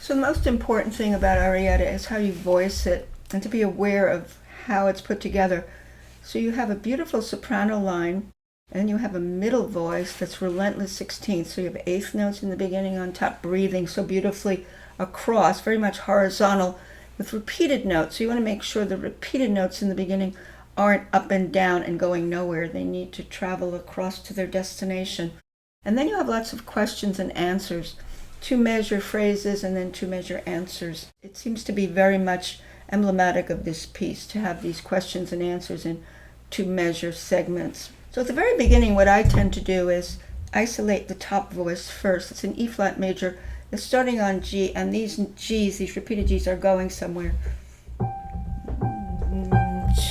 So the most important thing about Arietta is how you voice it and to be aware of how it's put together. So you have a beautiful soprano line, and you have a middle voice that's relentless 16th. So you have eighth notes in the beginning on top, breathing so beautifully across, very much horizontal, with repeated notes. So you want to make sure the repeated notes in the beginning aren't up and down and going nowhere. They need to travel across to their destination. And then you have lots of questions and answers, 2-measure phrases and then 2-measure answers. It seems to be very much emblematic of this piece to have these questions and answers in 2-measure segments. So at the very beginning, what I tend to do is isolate the top voice first. It's an E flat major. It's starting on G, and these Gs, these repeated Gs, are going somewhere.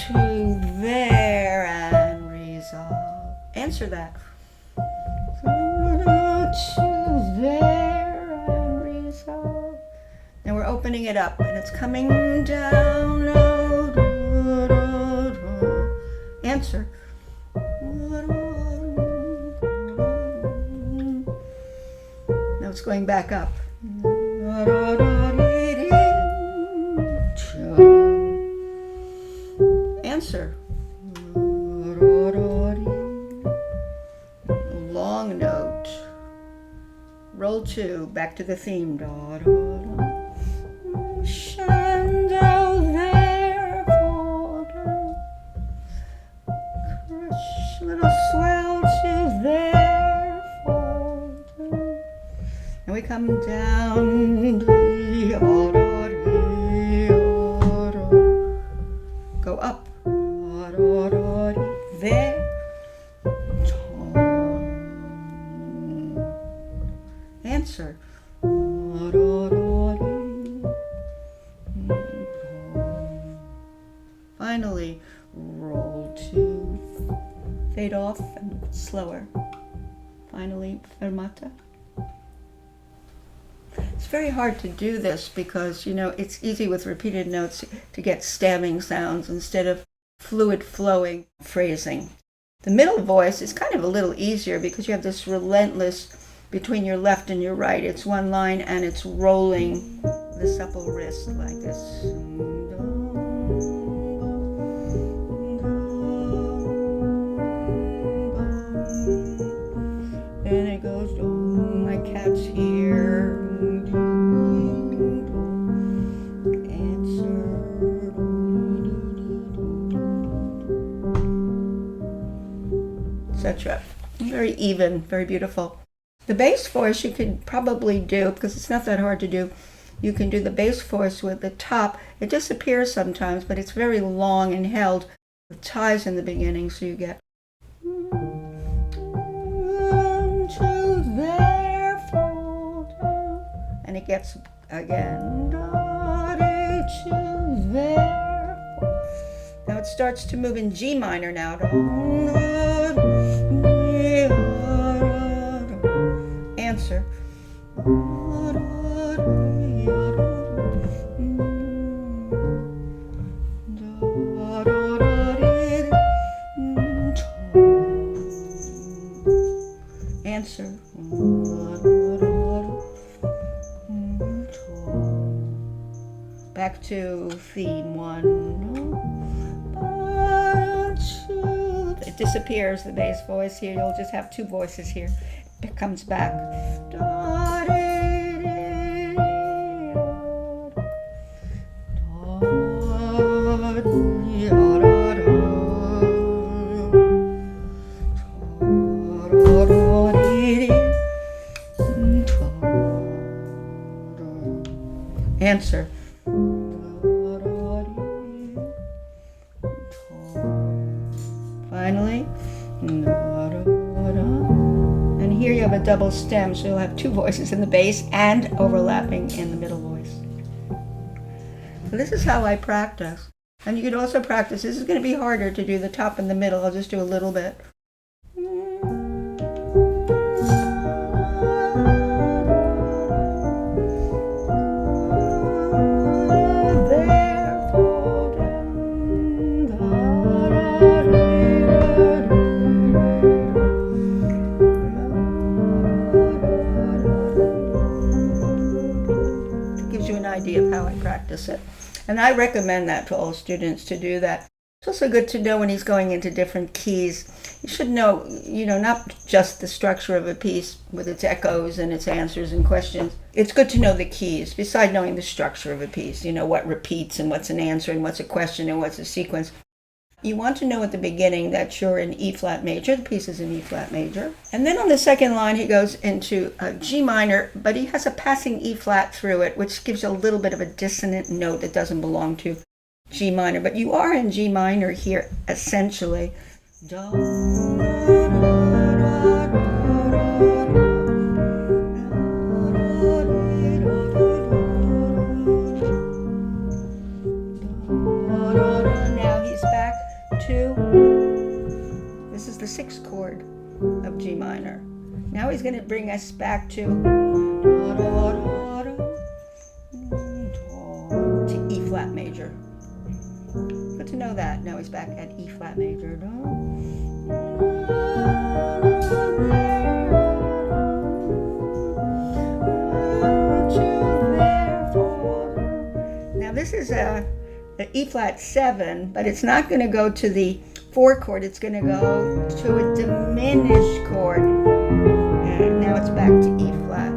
To there and resolve. Answer that. To there and resolve. Now we're opening it up, and it's coming down. Answer. Now it's going back up. Answer. Long note. Roll 2, back to the theme. Shandell there, crush, little swell to there, and we come down. Go up. There. Answer. Finally, roll 2. Fade off and slower. Finally, fermata. It's very hard to do this because, it's easy with repeated notes to get stamming sounds instead of fluid flowing phrasing. The middle voice is kind of a little easier because you have this relentless between your left and your right. It's one line and it's rolling the supple wrist like this. And it goes, my cat's here. Etc. Very even, very beautiful. The bass voice you could probably do, because it's not that hard to do. You can do the bass voice with the top. It disappears sometimes, but it's very long and held with ties in the beginning, so you get to there, and it gets again to there. Now it starts to move in G minor now. Answer. Answer. Back to theme 1. It disappears, the bass voice here. You'll just have 2 voices here. It comes back. Answer. Finally. And here you have a double stem, so you'll have 2 voices in the bass and overlapping in the middle voice. So this is how I practice. And you could also practice. This is going to be harder to do the top and the middle. I'll just do a little bit. And I recommend that to all students to do that. It's also good to know when he's going into different keys. You should know, not just the structure of a piece with its echoes and its answers and questions. It's good to know the keys, besides knowing the structure of a piece, what repeats and what's an answer and what's a question and what's a sequence. You want to know at the beginning that you're in E flat major, the piece is in E flat major. And then on the second line he goes into G minor, but he has a passing E flat through it, which gives you a little bit of a dissonant note that doesn't belong to G minor. But you are in G minor here, essentially. Now he's back to, this is the sixth chord of G minor. Now he's going to bring us back to E flat major. Good to know that. Now he's back at E flat major. Now this is a E flat 7, but it's not going to go to the 4 chord. It's going to go to a diminished chord. And now it's back to E flat.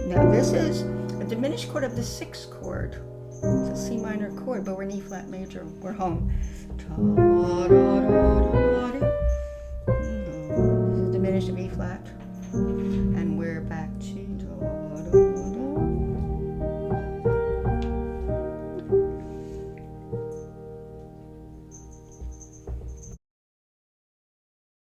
Now this is a diminished chord of the 6th chord. It's a C minor chord, but we're in E flat major. We're home. This is diminished of E flat. And we're back to